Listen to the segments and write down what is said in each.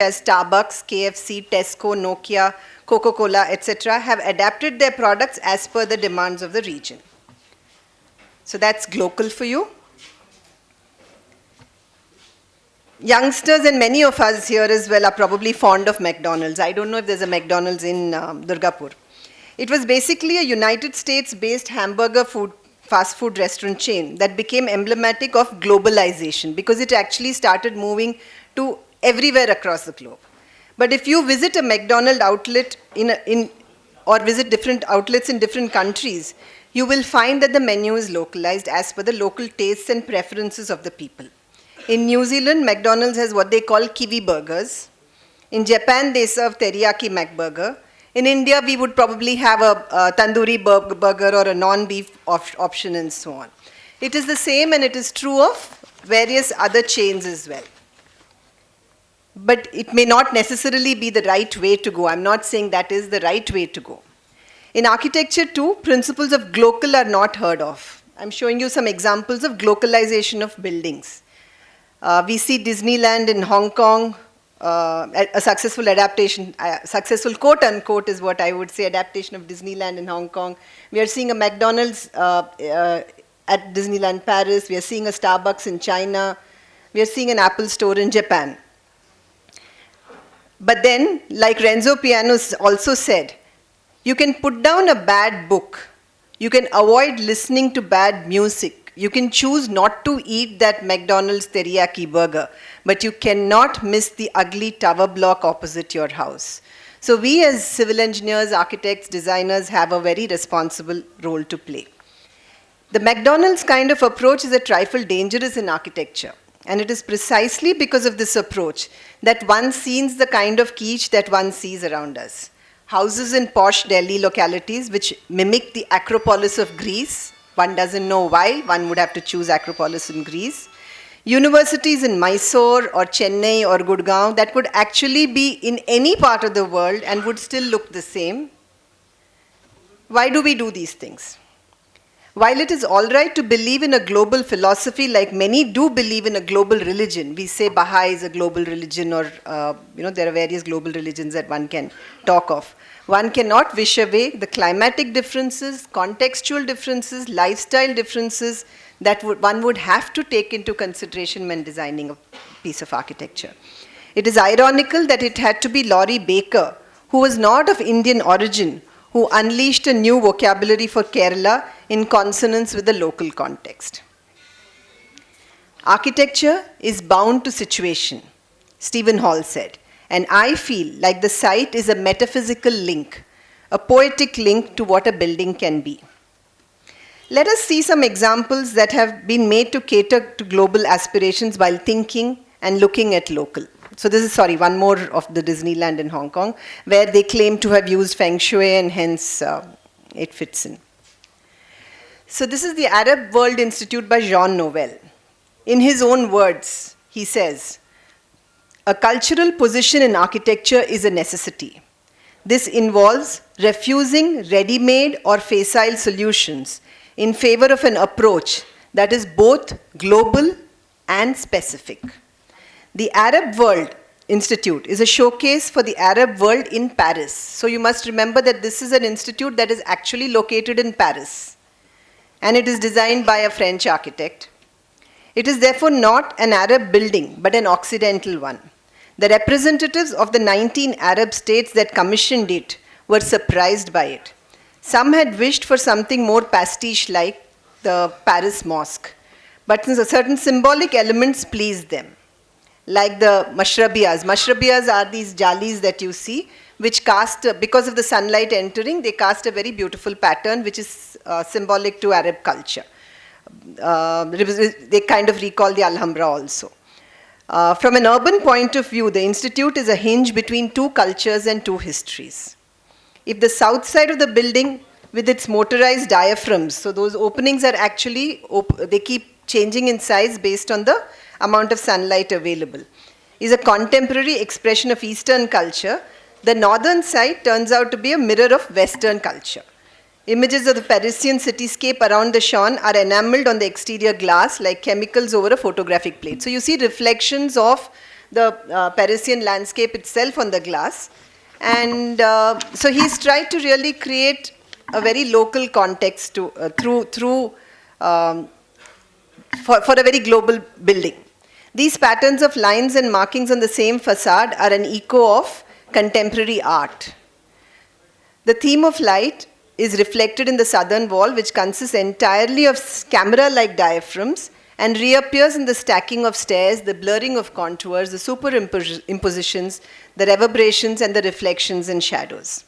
as Starbucks, KFC, Tesco, Nokia, Coca-Cola, etc. have adapted their products as per the demands of the region. So that's global for you. Youngsters and many of us here as well are probably fond of McDonald's. I don't know if there's a McDonald's in Durgapur. It was basically a United States-based hamburger fast food restaurant chain that became emblematic of globalization because it actually started moving to everywhere across the globe. But if you visit a McDonald's outlet or visit different outlets in different countries, you will find that the menu is localized as per the local tastes and preferences of the people. In New Zealand, McDonald's has what they call kiwi burgers. In Japan, they serve teriyaki McBurger. In India, we would probably have a tandoori burger or a non-beef option and so on. It is the same and it is true of various other chains as well. But it may not necessarily be the right way to go. I'm not saying that is the right way to go. In architecture too, principles of glocal are not heard of. I'm showing you some examples of glocalization of buildings. We see Disneyland in Hong Kong, a successful adaptation, successful quote unquote is what I would say, adaptation of Disneyland in Hong Kong. We are seeing a McDonald's at Disneyland Paris. We are seeing a Starbucks in China. We are seeing an Apple store in Japan. But then, like Renzo Piano also said, you can put down a bad book. You can avoid listening to bad music. You can choose not to eat that McDonald's teriyaki burger, but you cannot miss the ugly tower block opposite your house. So we as civil engineers, architects, designers have a very responsible role to play. The McDonald's kind of approach is a trifle dangerous in architecture. And it is precisely because of this approach that one sees the kind of kitsch that one sees around us. Houses in posh Delhi localities which mimic the Acropolis of Greece. One doesn't know why, one would have to choose Acropolis in Greece. Universities in Mysore or Chennai or Gurgaon that could actually be in any part of the world and would still look the same. Why do we do these things? While it is all right to believe in a global philosophy, like many do believe in a global religion, we say Baha'i is a global religion or, there are various global religions that one can talk of. One cannot wish away the climatic differences, contextual differences, lifestyle differences that one would have to take into consideration when designing a piece of architecture. It is ironical that it had to be Laurie Baker, who was not of Indian origin, who unleashed a new vocabulary for Kerala in consonance with the local context. Architecture is bound to situation, Stephen Hall said, and I feel like the site is a metaphysical link, a poetic link to what a building can be. Let us see some examples that have been made to cater to global aspirations while thinking and looking at local. So this is, one more of the Disneyland in Hong Kong, where they claim to have used Feng Shui and hence it fits in. So this is the Arab World Institute by Jean Nouvel. In his own words, he says, a cultural position in architecture is a necessity. This involves refusing ready-made or facile solutions in favor of an approach that is both global and specific. The Arab World Institute is a showcase for the Arab world in Paris. So you must remember that this is an institute that is actually located in Paris. And it is designed by a French architect. It is therefore not an Arab building, but an Occidental one. The representatives of the 19 Arab states that commissioned it were surprised by it. Some had wished for something more pastiche-like the Paris Mosque, but certain symbolic elements pleased them. Like the mashrabiyas. Mashrabiyas are these jalis that you see, which cast, because of the sunlight entering, they cast a very beautiful pattern, which is symbolic to Arab culture. They kind of recall the Alhambra also. From an urban point of view, the institute is a hinge between two cultures and two histories. If the south side of the building, with its motorized diaphragms, so those openings are actually, they keep changing in size based on the amount of sunlight available, is a contemporary expression of Eastern culture, the northern side turns out to be a mirror of Western culture. Images of the Parisian cityscape around the Seine are enameled on the exterior glass like chemicals over a photographic plate. So you see reflections of the Parisian landscape itself on the glass. And so he's tried to really create a very local context to, for a very global building. These patterns of lines and markings on the same facade are an echo of contemporary art. The theme of light is reflected in the southern wall, which consists entirely of camera-like diaphragms and reappears in the stacking of stairs, the blurring of contours, the superimpositions, the reverberations, and the reflections and shadows.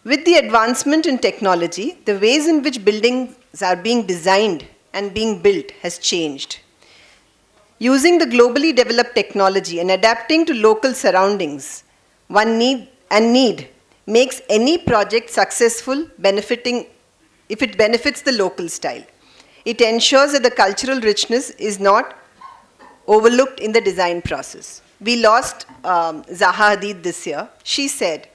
With the advancement in technology, the ways in which buildings are being designed and being built has changed. Using the globally developed technology and adapting to local surroundings, need makes any project successful if it benefits the local style. It ensures that the cultural richness is not overlooked in the design process. We lost Zaha Hadid this year. She said,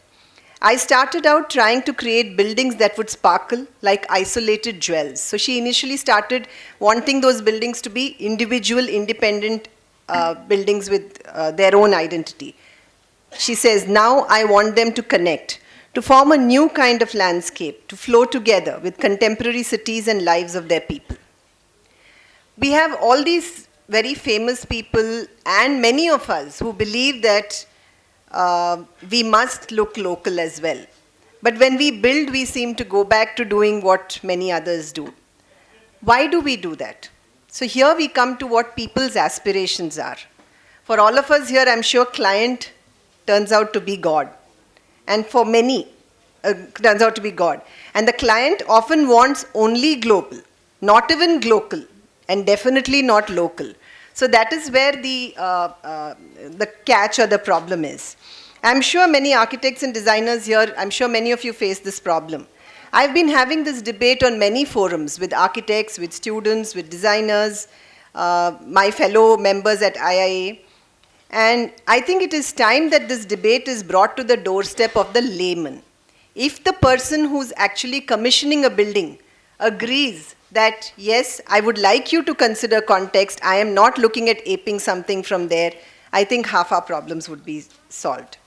I started out trying to create buildings that would sparkle like isolated jewels. So she initially started wanting those buildings to be individual, independent buildings with their own identity. She says, now I want them to connect, to form a new kind of landscape, to flow together with contemporary cities and lives of their people. We have all these very famous people and many of us who believe that we must look local as well. But when we build, we seem to go back to doing what many others do. Why do we do that? So here we come to what people's aspirations are. For all of us here, I'm sure client turns out to be God. And for many, turns out to be God. And the client often wants only global, not even local, and definitely not local. So that is where the catch or the problem is. I'm sure many architects and designers here, I'm sure many of you face this problem. I've been having this debate on many forums with architects, with students, with designers, my fellow members at IIA. And I think it is time that this debate is brought to the doorstep of the layman. If the person who's actually commissioning a building agrees that, yes, I would like you to consider context, I am not looking at aping something from there, I think half our problems would be solved.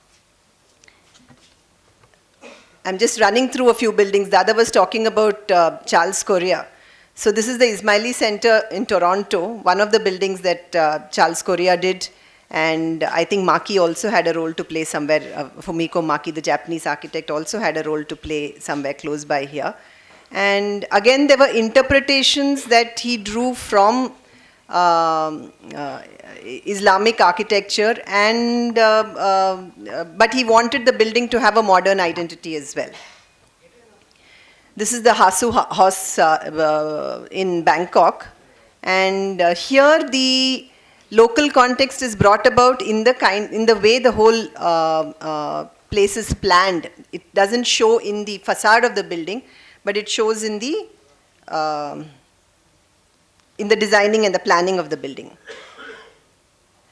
I'm just running through a few buildings. The other was talking about Charles Correa. So this is the Ismaili Center in Toronto, one of the buildings that Charles Correa did. And I think Maki also had a role to play somewhere. Fumiko Maki, the Japanese architect, also had a role to play somewhere close by here. And again, there were interpretations that he drew from Islamic architecture, and but he wanted the building to have a modern identity as well. This is the Hasu House in Bangkok, and here the local context is brought about in the way the whole place is planned. It doesn't show in the facade of the building, but it shows in the designing and the planning of the building.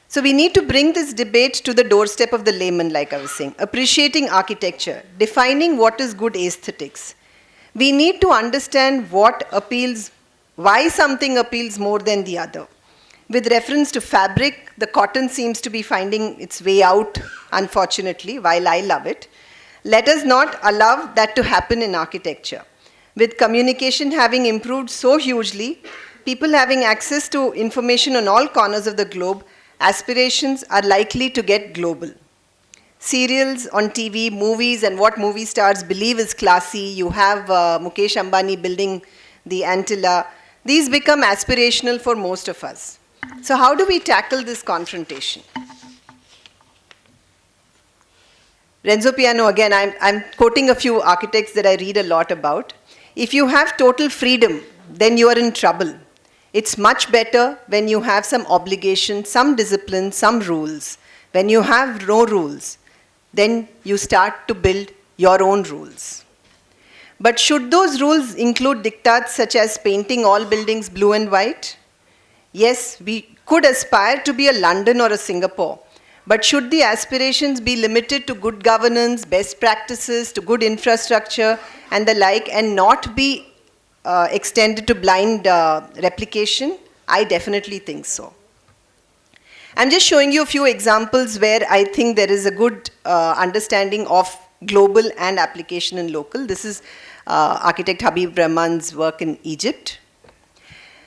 So we need to bring this debate to the doorstep of the layman, like I was saying, appreciating architecture, defining what is good aesthetics. We need to understand what appeals, why something appeals more than the other. With reference to fabric, the cotton seems to be finding its way out, unfortunately, while I love it. Let us not allow that to happen in architecture. With communication having improved so hugely, people having access to information on all corners of the globe, aspirations are likely to get global. Serials on TV, movies, and what movie stars believe is classy. You have Mukesh Ambani building the Antilla. These become aspirational for most of us. So how do we tackle this confrontation? Renzo Piano, again, I'm quoting a few architects that I read a lot about. If you have total freedom, then you are in trouble. It's much better when you have some obligation, some discipline, some rules. When you have no rules, then you start to build your own rules. But should those rules include diktats such as painting all buildings blue and white? Yes, we could aspire to be a London or a Singapore. But should the aspirations be limited to good governance, best practices, to good infrastructure and the like, and not be extended to blind replication? I definitely think so. I'm just showing you a few examples where I think there is a good understanding of global and application in local. This is architect Habib Rahman's work in Egypt.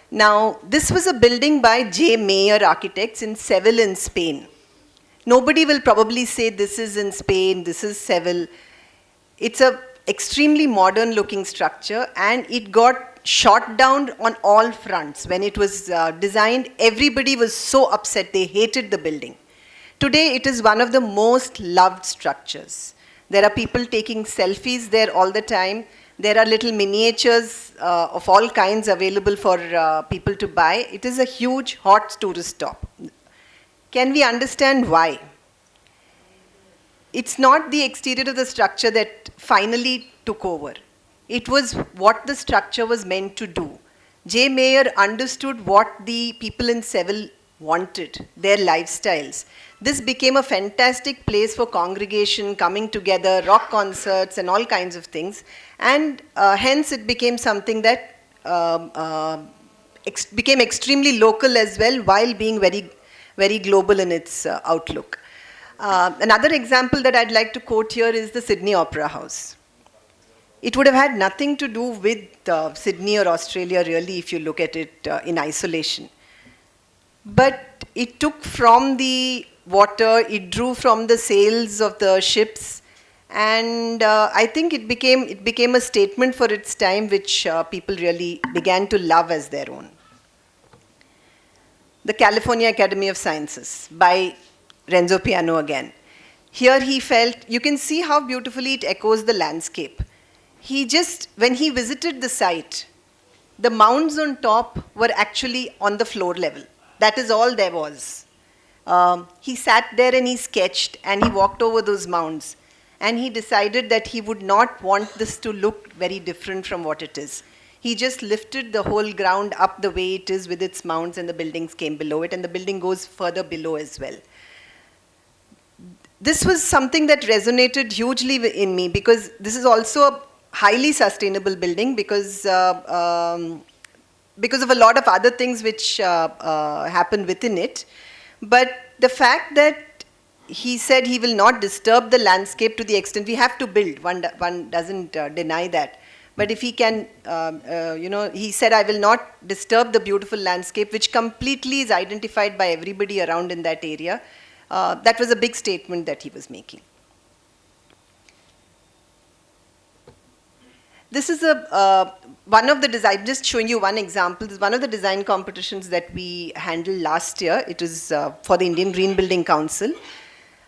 Now, this was a building by J. Mayer Architects in Seville in Spain. Nobody will probably say this is in Spain, this is Seville. It's a extremely modern looking structure, and it got shot down on all fronts. When it was designed, everybody was so upset, they hated the building. Today, it is one of the most loved structures. There are people taking selfies there all the time. There are little miniatures of all kinds available for people to buy. It is a huge, hot tourist stop. Can we understand why? It's not the exterior of the structure that finally took over. It was what the structure was meant to do. J. Mayer understood what the people in Seville wanted, their lifestyles. This became a fantastic place for congregation, coming together, rock concerts and all kinds of things. And hence it became something that became extremely local as well, while being very, very global in its outlook. Another example that I'd like to quote here is the Sydney Opera House. It would have had nothing to do with Sydney or Australia really, if you look at it in isolation. But it took from the water, it drew from the sails of the ships, and I think it became a statement for its time, which people really began to love as their own. The California Academy of Sciences by Renzo Piano again. Here he felt, you can see how beautifully it echoes the landscape. When he visited the site, the mounds on top were actually on the floor level. That is all there was. He sat there and he sketched and he walked over those mounds. And he decided that he would not want this to look very different from what it is. He just lifted the whole ground up the way it is with its mounds, and the buildings came below it, and the building goes further below as well. This was something that resonated hugely in me, because this is also a highly sustainable building, because of a lot of other things which happen within it. But the fact that he said he will not disturb the landscape to the extent we have to build, one doesn't deny that. But if he can, he said, I will not disturb the beautiful landscape, which completely is identified by everybody around in that area. That was a big statement that he was making. This is one of the design, I'm just showing you one example. This is one of the design competitions that we handled last year. It was for the Indian Green Building Council.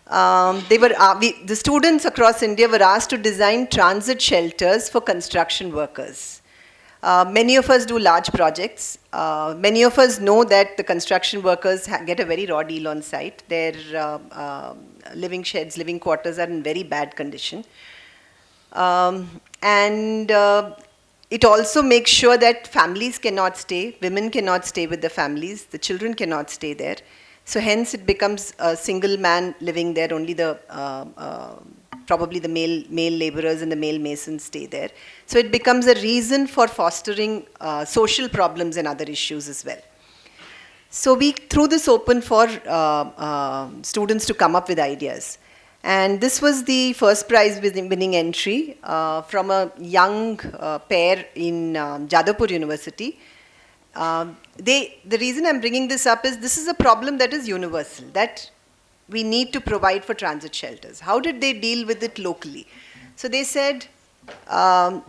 The students across India were asked to design transit shelters for construction workers. Many of us do large projects. Many of us know that the construction workers get a very raw deal on site. Their living sheds, living quarters are in very bad condition. It also makes sure that families cannot stay, women cannot stay with the families, the children cannot stay there. So hence it becomes a single man living there, only the probably the male laborers and the male masons stay there. So it becomes a reason for fostering social problems and other issues as well. So we threw this open for students to come up with ideas. And this was the first prize winning entry from a young pair in Durgapur University. The reason I'm bringing this up is this is a problem that is universal, that we need to provide for transit shelters. How did they deal with it locally? So they said a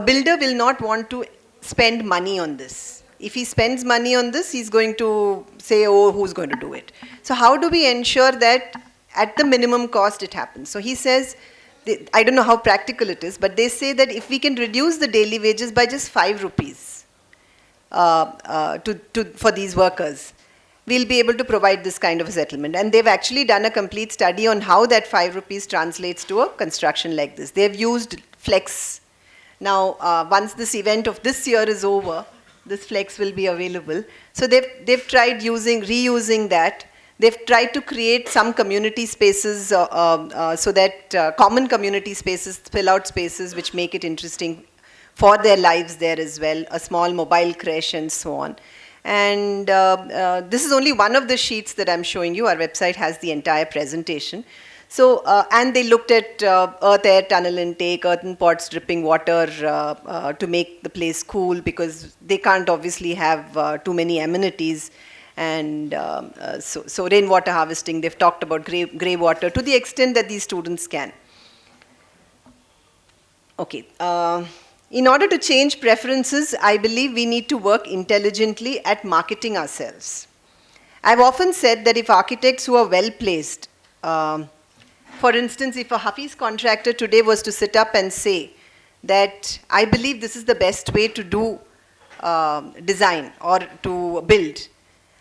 builder will not want to spend money on this. If he spends money on this, he's going to say, oh, who's going to do it? So how do we ensure that at the minimum cost it happens? So he says, I don't know how practical it is, but they say that if we can reduce the daily wages by just 5 rupees for these workers, we'll be able to provide this kind of a settlement. And they've actually done a complete study on how that 5 rupees translates to a construction like this. They've used flex. Now, once this event of this year is over, this flex will be available. So they've tried reusing that. They've tried to create some community spaces so that common community spaces, fill out spaces which make it interesting for their lives there as well, a small mobile creche and so on. And this is only one of the sheets that I'm showing you. Our website has the entire presentation. So, and they looked at earth, air, tunnel intake, earthen pots dripping water to make the place cool, because they can't obviously have too many amenities. And so rainwater harvesting, they've talked about grey water to the extent that these students can. Okay. In order to change preferences, I believe we need to work intelligently at marketing ourselves. I've often said that if architects who are well placed, for instance, if a Hafiz contractor today was to sit up and say that I believe this is the best way to do design or to build,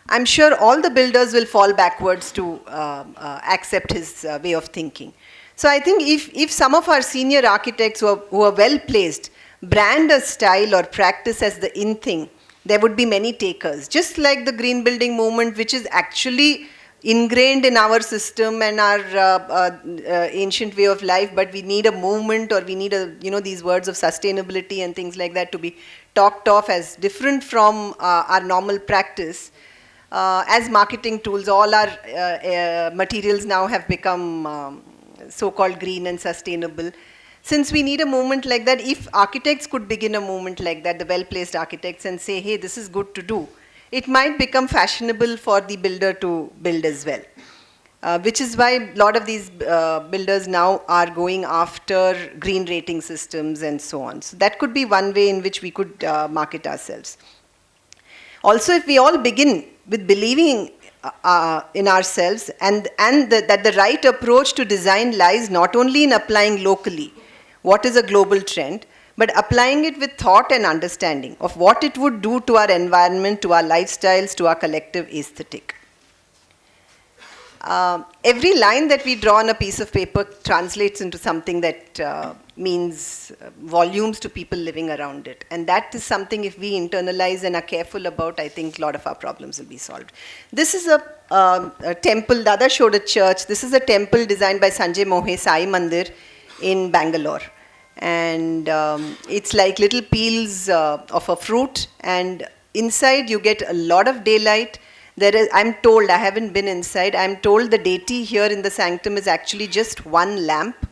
I'm sure all the builders will fall backwards to accept his way of thinking. So I think if some of our senior architects who are well placed brand a style or practice as the in thing, there would be many takers. Just like the green building movement, which is actually ingrained in our system and our ancient way of life, but we need a movement, or we need these words of sustainability and things like that to be talked of as different from our normal practice. As marketing tools, all our materials now have become so-called green and sustainable. Since we need a movement like that, if architects could begin a movement like that, the well-placed architects, and say, hey, this is good to do, it might become fashionable for the builder to build as well. Which is why a lot of these builders now are going after green rating systems and so on. So that could be one way in which we could market ourselves. Also, if we all begin with believing in ourselves and that the right approach to design lies not only in applying locally what is a global trend, but applying it with thought and understanding of what it would do to our environment, to our lifestyles, to our collective aesthetic. Every line that we draw on a piece of paper translates into something that means volumes to people living around it. And that is something, if we internalize and are careful about, I think a lot of our problems will be solved. This is a temple. Dada showed a church. This is a temple designed by Sanjay Mohe, Sai Mandir in Bangalore. And it's like little peels of a fruit. And inside you get a lot of daylight. There is, I'm told, I haven't been inside, I'm told the deity here in the sanctum is actually just one lamp,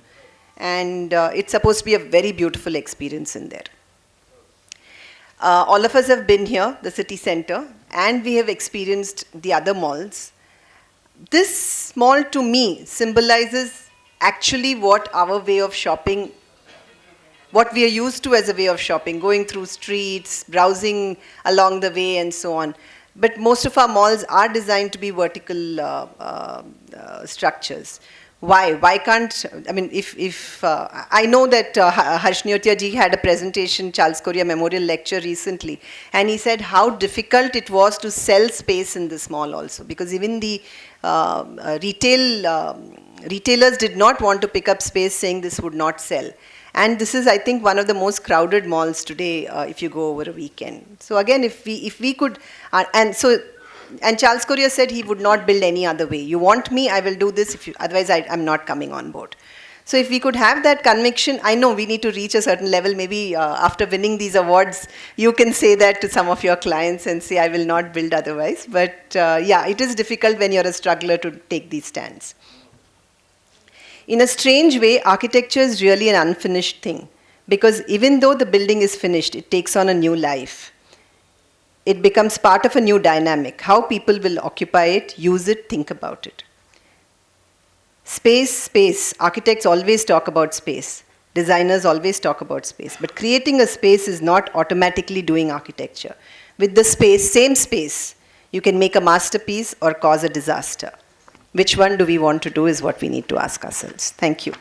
and it's supposed to be a very beautiful experience in there. All of us have been here, the city center, and we have experienced the other malls. This mall to me symbolizes actually what our way of shopping, what we are used to as a way of shopping, going through streets, browsing along the way and so on. But most of our malls are designed to be vertical structures. Why? Why can't, I mean, I know that Harsh Neotia ji had a presentation, Charles Correa Memorial Lecture recently, and he said how difficult it was to sell space in this mall also, because even the retailers did not want to pick up space, saying this would not sell. And this is, I think, one of the most crowded malls today if you go over a weekend. So again, if we could, and Charles Correa said he would not build any other way. You want me, I will do this. Otherwise, I'm not coming on board. So if we could have that conviction, I know we need to reach a certain level. Maybe after winning these awards, you can say that to some of your clients and say, I will not build otherwise. But yeah, it is difficult when you're a struggler to take these stands. In a strange way, architecture is really an unfinished thing, because even though the building is finished, it takes on a new life. It becomes part of a new dynamic, how people will occupy it, use it, think about it. Space. Architects always talk about space. Designers always talk about space. But creating a space is not automatically doing architecture. With the space, same space, you can make a masterpiece or cause a disaster. Which one do we want to do is what we need to ask ourselves. Thank you.